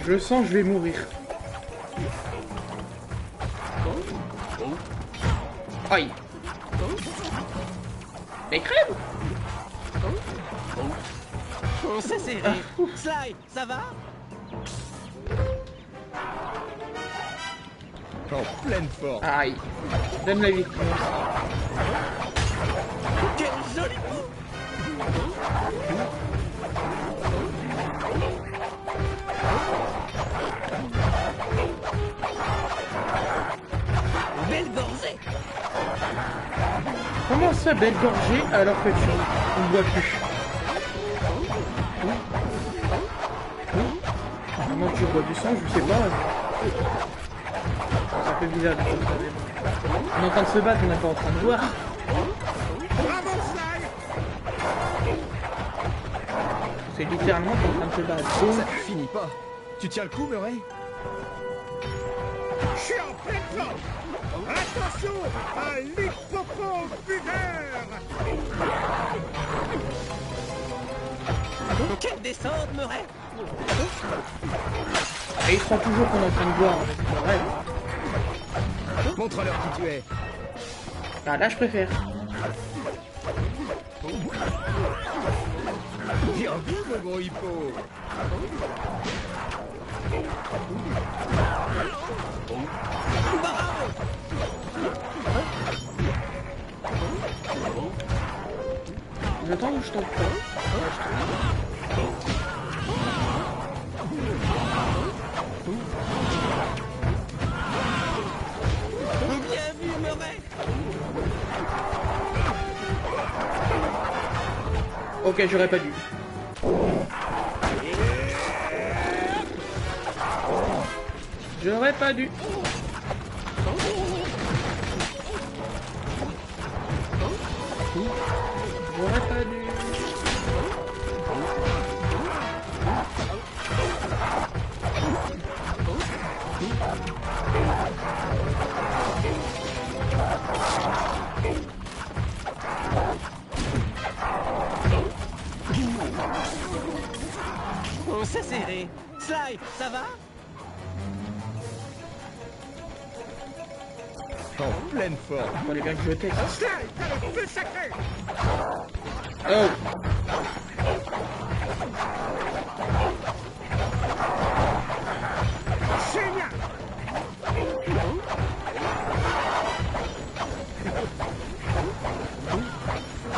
Je le sens, je vais mourir. Aïe. Mais crème. On s'est serré. Sly, ça va? En pleine forme. Aïe. Donne la vie. Quel joli coup! Belle gorgée! Comment ça, belle gorgée alors que tu ne bois plus? Comment tu bois du sang, je sais pas. C'est un peu bizarre de faire ça. On est en train de se battre, on n'est pas en train de boire. Bravo, Sly. C'est littéralement en train de se battre. Donc, Ça ne finit pas. Tu tiens le coup, Murray? Je suis en pleine forme. Attention à l'hippopotame buveur. Quelle descente, Murray! et il croit toujours qu'on est en train de boire. C'est pas vrai. Montre-leur qui tu es. Ah, là, je préfère. Bien vu, mon gros hippo. J'attends ou je tombe pas? Ouais, je tombe. Bien vu, Murray! Ok, j'aurais pas dû. J'aurais pas dû. J'aurais pas dû. On s'est serré. Sly, ça va? En pleine forme. Fallait bien que je teste. Sly, t'as le feu sacré. Oh! Génial.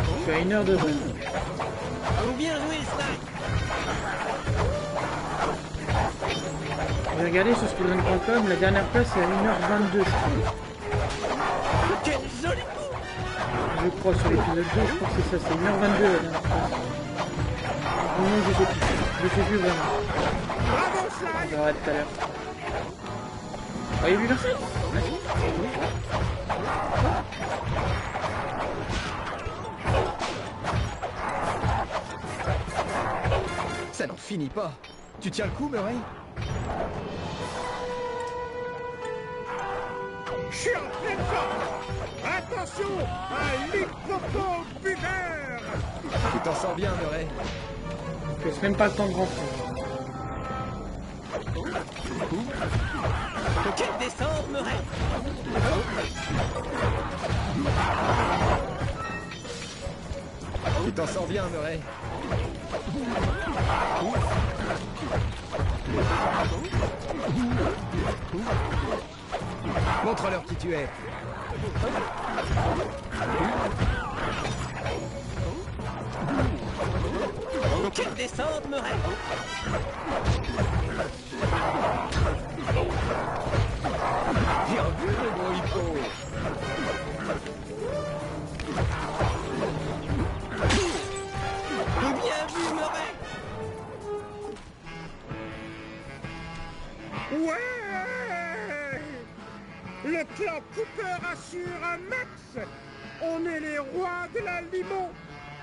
Je suis à 1 heure de run. Bien joué, Sly! J'ai regardé sur speedrun.com, la dernière place est à 1h22, je crois. Quel joli coup! Je crois sur l'épisode 2, je crois que c'est ça, c'est 1h22 la dernière place. Non, je sais plus. Je sais plus vraiment. Bravo, On Sly. verra tout à l'heure. Voyez-vous, merci. Ça n'en finit pas. Tu tiens le coup, Murray? Je suis en pleine forme. Attention à l'hippopotame buveur. Tu t'en sors bien, Murray. Je laisse même pas le temps de rentrer. Quelle descente, Murray! Tu t'en sors bien, Murray. Montre-leur qui tu es. Quelle descente, Murray! Bien vu, le gros hippo. Bien vu, Murray! Ouais! Le clan Cooper assure un max! On est les rois de la limo!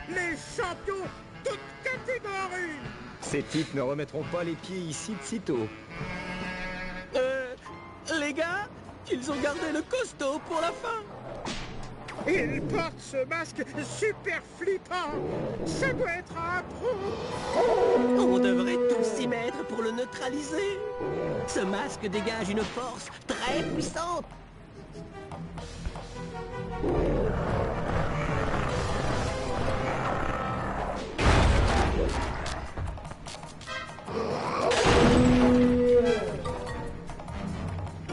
Les champions, toutes catégories! Ces types ne remettront pas les pieds ici de sitôt. Les gars, ils ont gardé le costaud pour la fin! Il porte ce masque super flippant! Ça doit être un pro! On devrait tous s'y mettre pour le neutraliser! Ce masque dégage une force très puissante!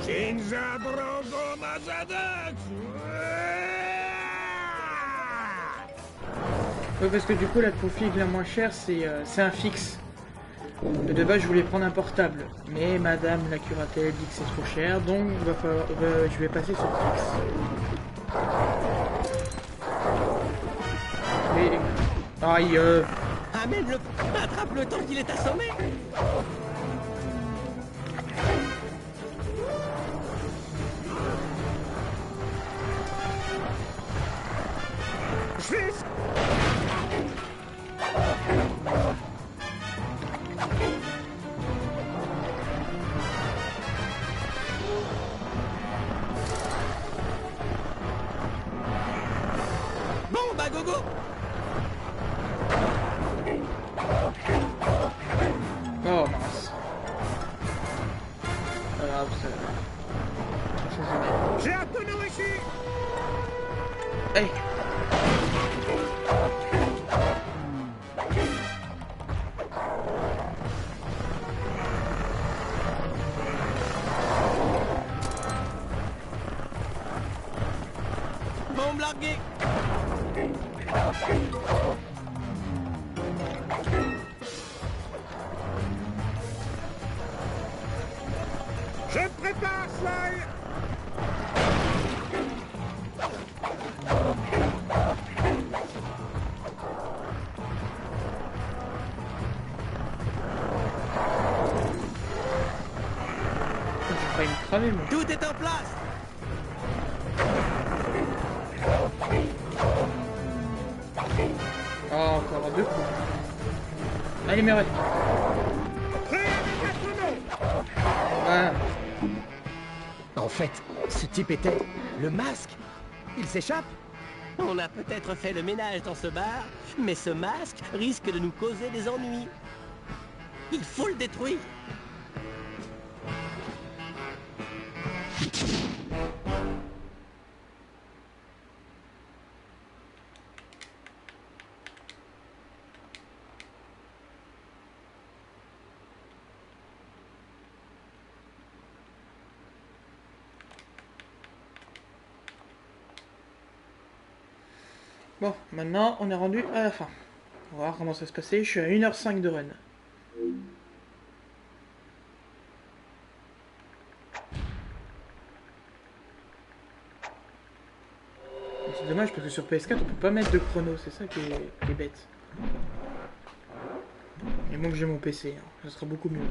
Shinza Brogo Mazadak! Ouais, parce que du coup, la config la moins chère, c'est un fixe. De base, je voulais prendre un portable, mais madame la curatelle dit que c'est trop cher, donc je vais passer sur fixe. Mais... Aïe Amène-le! Attrape-le tant qu'il est assommé! Je vais... Bon, bah gogo! Oh mince. Pas grave, ça... J'ai un tonneau ici! Hey. Bombe larguée! Je me prépare, Sly! J'ai failli me cramer, moi. Tout est en place! Oh, encore deux coups. Allez, Murray. Prêt avec un tonneau! Ah. En fait, ce type était le masque. Il s'échappe. On a peut-être fait le ménage dans ce bar, mais ce masque risque de nous causer des ennuis. Il faut le détruire! Bon, maintenant, on est rendu à la fin. On va voir comment ça se passait. Je suis à 1h05 de run. C'est dommage parce que sur PS4 on peut pas mettre de chrono, c'est ça qui est bête. Et moi que j'ai mon PC, hein, ça sera beaucoup mieux.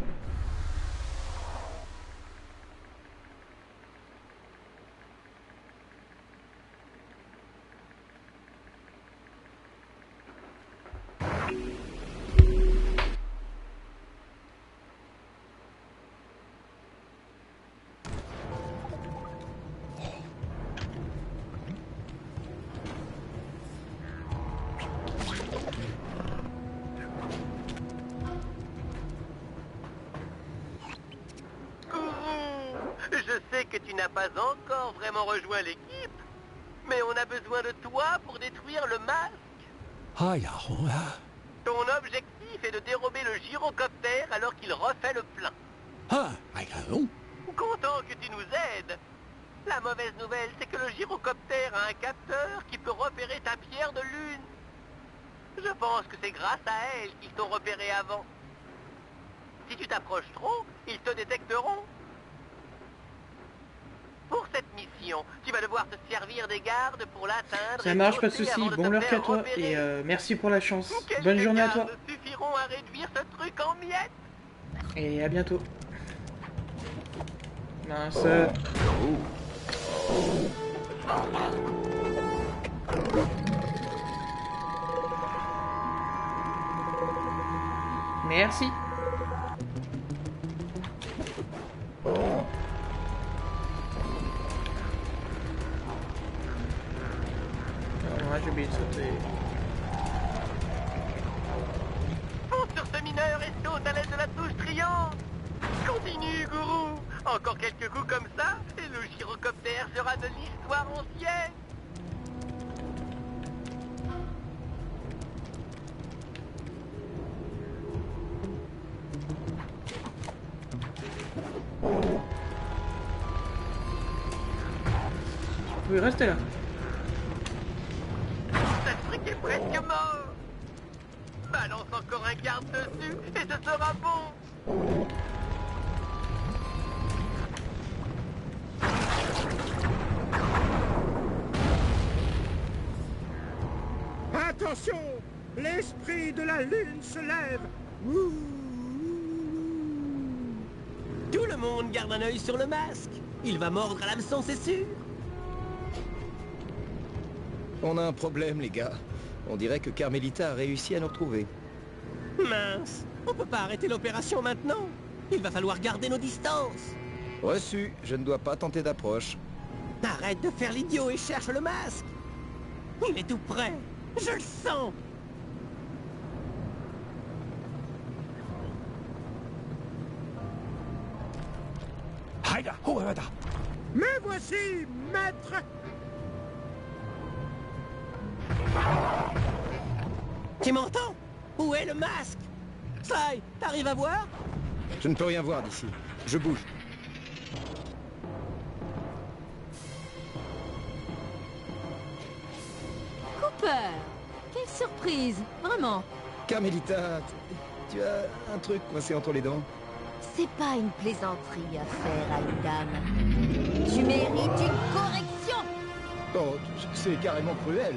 Je sais que tu n'as pas encore vraiment rejoint l'équipe, mais on a besoin de toi pour détruire le masque. Ton objectif est de dérober le gyrocoptère alors qu'il refait le plein. Content que tu nous aides. La mauvaise nouvelle, c'est que le gyrocoptère a un capteur qui peut repérer ta pierre de lune. Je pense que c'est grâce à elle qu'ils t'ont repéré avant. Si tu t'approches trop, ils te détecteront. Pour cette mission, tu vas devoir te servir des gardes pour l'atteindre. Ça marche, pas de soucis. Bon l'heure qu'à toi. Et merci pour la chance. Bonne journée à toi. Suffiront à réduire ce truc en miettes. Et à bientôt. Mince. Merci. J'ai oublié de sauter. Fonce sur ce mineur et saute à l'aide de la touche triangle. Continue, gourou. Encore quelques coups comme ça, et le gyrocoptère sera de l'histoire ancienne. Oui, restez là. Ce truc est presque mort. Balance encore un garde dessus et ce sera bon. Attention! L'esprit de la lune se lève! Ouh. Tout le monde garde un œil sur le masque. Il va mordre à l'hameçon, c'est sûr. On a un problème, les gars. On dirait que Carmelita a réussi à nous retrouver. Mince, on peut pas arrêter l'opération maintenant. Il va falloir garder nos distances. Reçu, je ne dois pas tenter d'approche. Arrête de faire l'idiot et cherche le masque. Il est tout près. Je le sens. Me voici, maître! Tu m'entends? Où est le masque? Sly, t'arrives à voir? Je ne peux rien voir d'ici. Je bouge. Cooper! Quelle surprise! Vraiment! Carmelita, tu as un truc coincé entre les dents? C'est pas une plaisanterie à faire à une dame. Tu mérites une correction! Oh, c'est carrément cruel.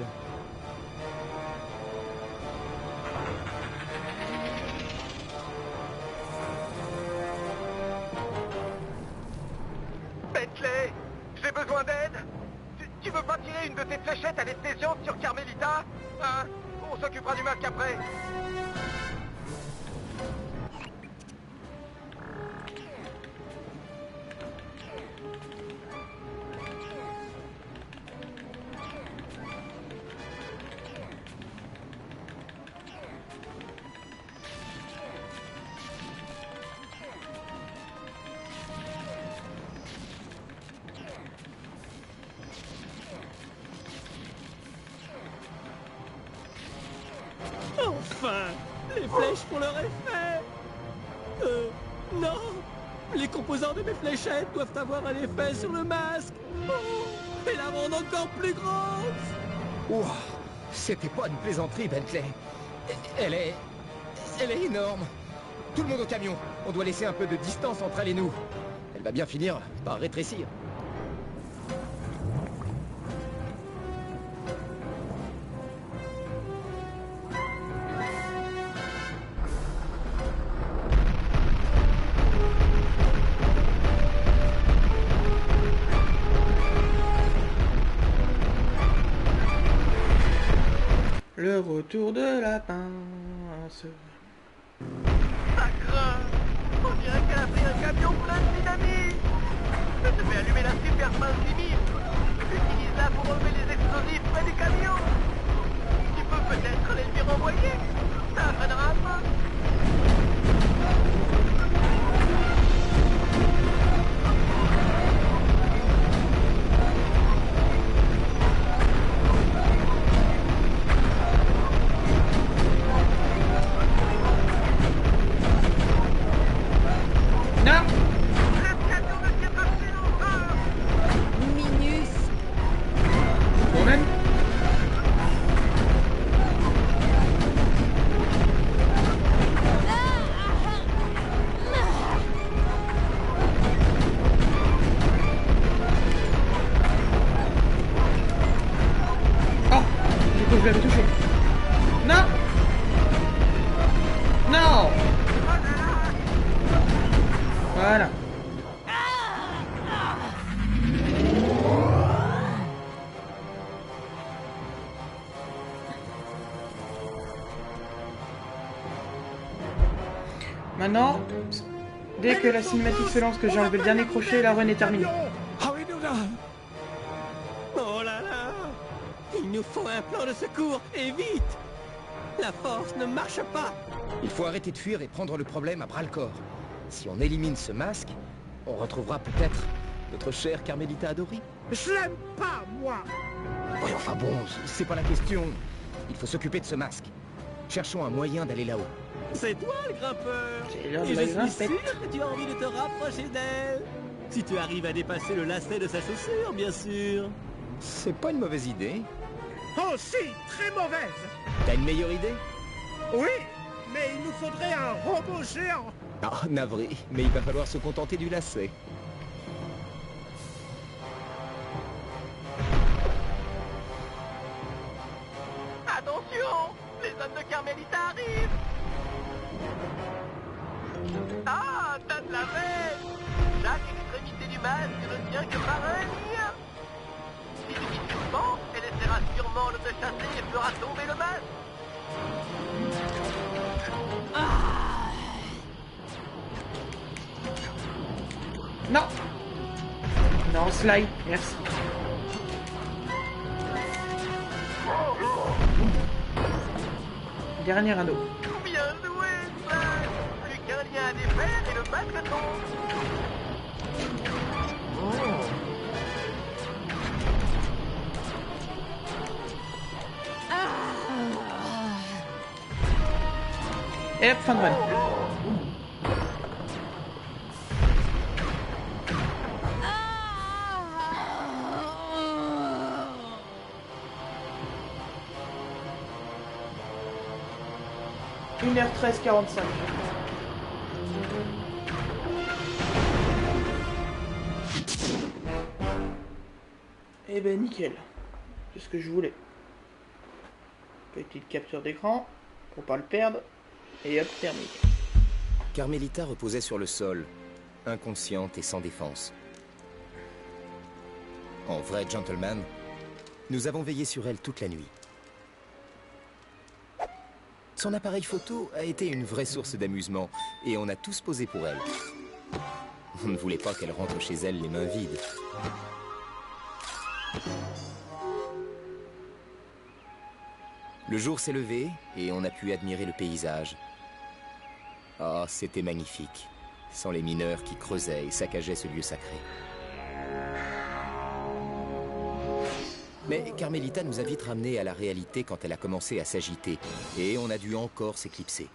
Bentley, j'ai besoin d'aide. Tu veux pas tirer une de tes fléchettes à l'esthésion sur Carmelita? Hein? On s'occupera du masque après. Enfin, les flèches font leur effet. Non. Les composants de mes fléchettes doivent avoir un effet sur le masque. Oh, et la rendre encore plus grosse. Ouah, c'était pas une plaisanterie, Bentley. Elle est énorme. Tout le monde au camion. On doit laisser un peu de distance entre elle et nous. Elle va bien finir par rétrécir. Le retour de la pince. Ça craint. On dirait qu'elle a pris un camion plein de dynamite. Je devais allumer la super pince limite. Utilise-la pour enlever les explosifs près du camion. Tu peux peut-être les lui renvoyer. Ça freinera un peu. je l'avais touché. Non. Non. Voilà. Maintenant, dès que la cinématique se lance, que j'ai enlevé le dernier crochet, la run est terminée. Ah oui, nous là. Oh là là. Il nous faut un plan de secours, et vite. La force ne marche pas. Il faut arrêter de fuir et prendre le problème à bras-le-corps. Si on élimine ce masque, on retrouvera peut-être notre chère Carmelita adorée. Je l'aime pas, moi. Oui, enfin bon, c'est pas la question. Il faut s'occuper de ce masque. Cherchons un moyen d'aller là-haut. C'est toi le grimpeur. C'est l'heure de Et la je suis grimpette. sûr que tu as envie de te rapprocher d'elle. Si tu arrives à dépasser le lacet de sa chaussure, bien sûr. C'est pas une mauvaise idée. Oh si, très mauvaise. T'as une meilleure idée? Oui, mais il nous faudrait un robot géant. Ah, navré, mais il va falloir se contenter du lacet. Attention, les hommes de Carmelita arrivent. Ah, t'as de la veine. Chaque extrémité du masque ne tient que par un lien. Si tu t'y suspends, elle essaiera sûrement de te chasser et fera tomber le masque. Non. Non, Sly, merci. Dernier anneau. Bien joué, Sly. Plus qu'un lien à défaire et le masque tombe. Et hop, fin de run. « 1h13:45. Eh ben nickel. C'est ce que je voulais. Petite capture d'écran pour pas le perdre. Et hop, terminé. Carmelita reposait sur le sol, inconsciente et sans défense. En vrai gentleman, nous avons veillé sur elle toute la nuit. Son appareil photo a été une vraie source d'amusement, et on a tous posé pour elle. On ne voulait pas qu'elle rentre chez elle les mains vides. Le jour s'est levé, et on a pu admirer le paysage. Ah, c'était magnifique, sans les mineurs qui creusaient et saccageaient ce lieu sacré. Mais Carmelita nous a vite ramenés à la réalité quand elle a commencé à s'agiter, et on a dû encore s'éclipser.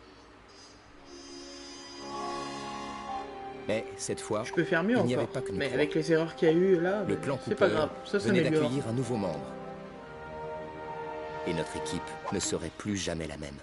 Mais cette fois, Je peux faire mieux il n'y avait encore. pas que nous Mais trois. avec les erreurs qu'il y a eu là, Le clan c'est pas Cooper grave. Ça venait s'améliore. d'accueillir un nouveau membre. Et notre équipe ne serait plus jamais la même.